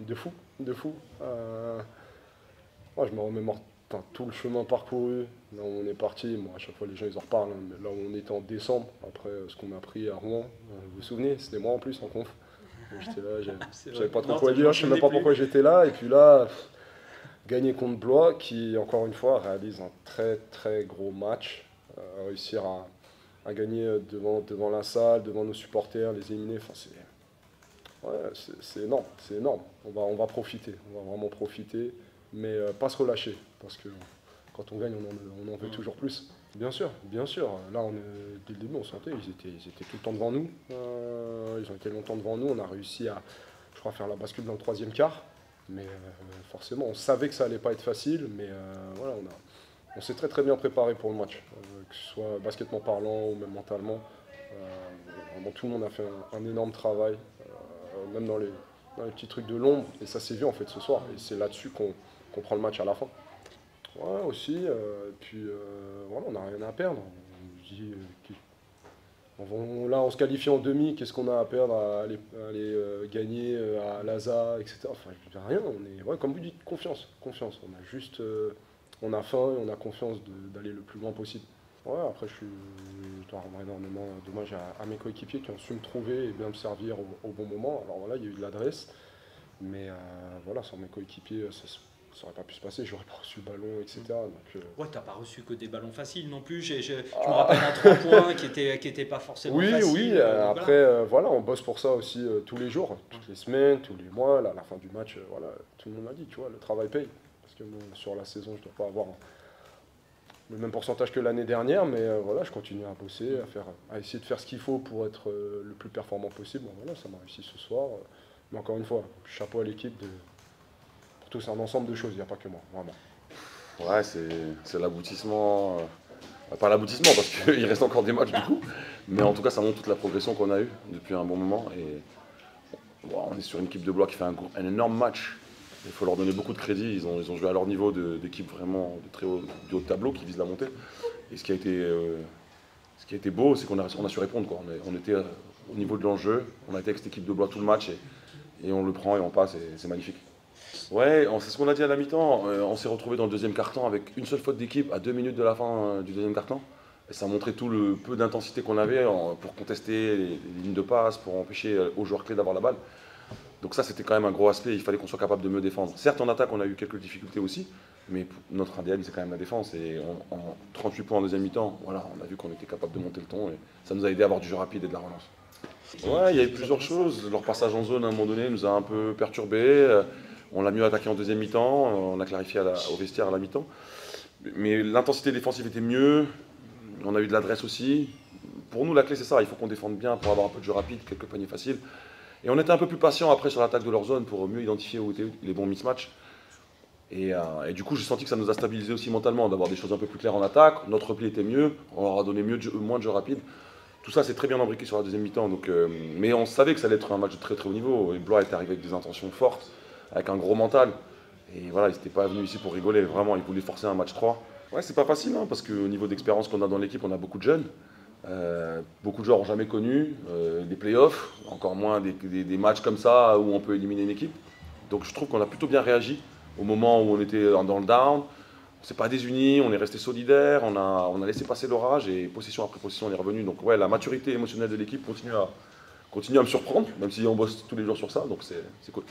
de fou, de fou. Ouais, je me remémore tout le chemin parcouru, là où on est parti. Bon, à chaque fois, les gens ils en reparlent, hein, mais là où on était en décembre, après ce qu'on a pris à Rouen, vous vous souvenez, c'était moi en plus en conf. J'étais là, C'est je vrai. savais pas trop Non, quoi ça, je m'en dire, je sais même souvenais pas plus. pourquoi j'étais là, et puis là, gagner contre Blois, qui encore une fois réalise un très très gros match, réussir à gagner devant la salle, devant nos supporters, les éliminer, enfin, ouais, c'est énorme, c'est énorme. On va profiter, on va vraiment profiter, mais pas se relâcher, parce que quand on gagne, on en veut Mm. toujours plus. Bien sûr, bien sûr. Là, dès le début, on sentait, ils étaient tout le temps devant nous. Ils ont été longtemps devant nous. On a réussi à, je crois, faire la bascule dans le troisième quart. Mais forcément, on savait que ça allait pas être facile. Mais voilà, on s'est très très bien préparé pour le match, que ce soit basketement parlant ou même mentalement. Vraiment, tout le monde a fait un énorme travail, même dans les petits trucs de l'ombre. Et ça s'est vu en fait ce soir. Et c'est là-dessus qu'on prend le match à la fin. Ouais, aussi. Et puis voilà, on n'a rien à perdre. On se dit, là, on se qualifie en demi, qu'est-ce qu'on a à perdre à aller gagner à Laza, etc. Enfin, je veux dire, rien. On est, ouais, comme vous dites, confiance. Confiance. On a juste. On a faim et on a confiance d'aller le plus loin possible. Ouais, après, je dois rendre énormément d'hommage à mes coéquipiers qui ont su me trouver et bien me servir au bon moment. Alors voilà, il y a eu de l'adresse, mais voilà, sans mes coéquipiers, ça aurait pas pu se passer, j'aurais pas reçu le ballon, etc. Donc, Ouais, t'as pas reçu que des ballons faciles non plus. Je me ah, rappelle d'un 3 points qui était pas forcément oui, oui, facile. Donc après, voilà. voilà, on bosse pour ça aussi tous les jours, toutes les semaines, tous les mois. Là, à la fin du match, voilà, tout le monde a dit, tu vois, le travail paye. Parce que bon, sur la saison, je dois pas avoir le même pourcentage que l'année dernière, mais voilà, je continue à bosser, à essayer de faire ce qu'il faut pour être le plus performant possible. Bon, voilà, ça m'a réussi ce soir. Mais encore une fois, chapeau à l'équipe pour tout, c'est un ensemble de choses, il n'y a pas que moi, vraiment. Ouais, c'est l'aboutissement. Pas l'aboutissement parce qu'il reste encore des matchs du coup. Mais en tout cas, ça montre toute la progression qu'on a eue depuis un bon moment. Et bon, on est sur une équipe de Blois qui fait un énorme match. Il faut leur donner beaucoup de crédit. Ils ont joué à leur niveau d'équipe vraiment de très haut, du haut de tableau qui vise la montée. Et ce qui a été beau, c'est on a su répondre, quoi. On était au niveau de l'enjeu. On a été avec cette équipe de Blois tout le match et on le prend et on passe. Et c'est magnifique. Ouais, c'est ce qu'on a dit à la mi-temps. On s'est retrouvé dans le deuxième quart-temps avec une seule faute d'équipe à 2 minutes de la fin du deuxième quart-temps. Et ça a montré tout le peu d'intensité qu'on avait pour contester les lignes de passe, pour empêcher aux joueurs clés d'avoir la balle. Donc ça, c'était quand même un gros aspect. Il fallait qu'on soit capable de mieux défendre. Certes, en attaque, on a eu quelques difficultés aussi, mais notre ADN, c'est quand même la défense. Et en 38 points en deuxième mi-temps, voilà, on a vu qu'on était capable de monter le ton. Et ça nous a aidé à avoir du jeu rapide et de la relance. Ouais, il y a eu Qui vous a plusieurs donné ça. choses. Leur passage en zone, à un moment donné, nous a un peu perturbés. On l'a mieux attaqué en deuxième mi-temps. On a clarifié au vestiaire à la mi-temps. Mais l'intensité défensive était mieux. On a eu de l'adresse aussi. Pour nous, la clé, c'est ça. Il faut qu'on défende bien pour avoir un peu de jeu rapide, quelques paniers faciles. Et on était un peu plus patient après sur l'attaque de leur zone pour mieux identifier où étaient les bons mismatchs. Et du coup, j'ai senti que ça nous a stabilisé aussi mentalement, d'avoir des choses un peu plus claires en attaque. Notre repli était mieux. On leur a donné moins de jeu rapide. Tout ça, c'est très bien imbriqué sur la deuxième mi-temps. Mais on savait que ça allait être un match de très très haut niveau. Et Blois était arrivé avec des intentions fortes, avec un gros mental. Et voilà, ils n'étaient pas venus ici pour rigoler. Vraiment, ils voulaient forcer un match 3. Ouais, c'est pas facile, hein, parce qu'au niveau d'expérience qu'on a dans l'équipe, on a beaucoup de jeunes. Beaucoup de joueurs n'ont jamais connu des playoffs, encore moins des matchs comme ça où on peut éliminer une équipe. Donc je trouve qu'on a plutôt bien réagi au moment où on était dans le down. On s'est pas désuni, on est resté solidaire, on a laissé passer l'orage et possession après possession on est revenu. Donc ouais, la maturité émotionnelle de l'équipe continue à me surprendre, même si on bosse tous les jours sur ça, donc c'est cool.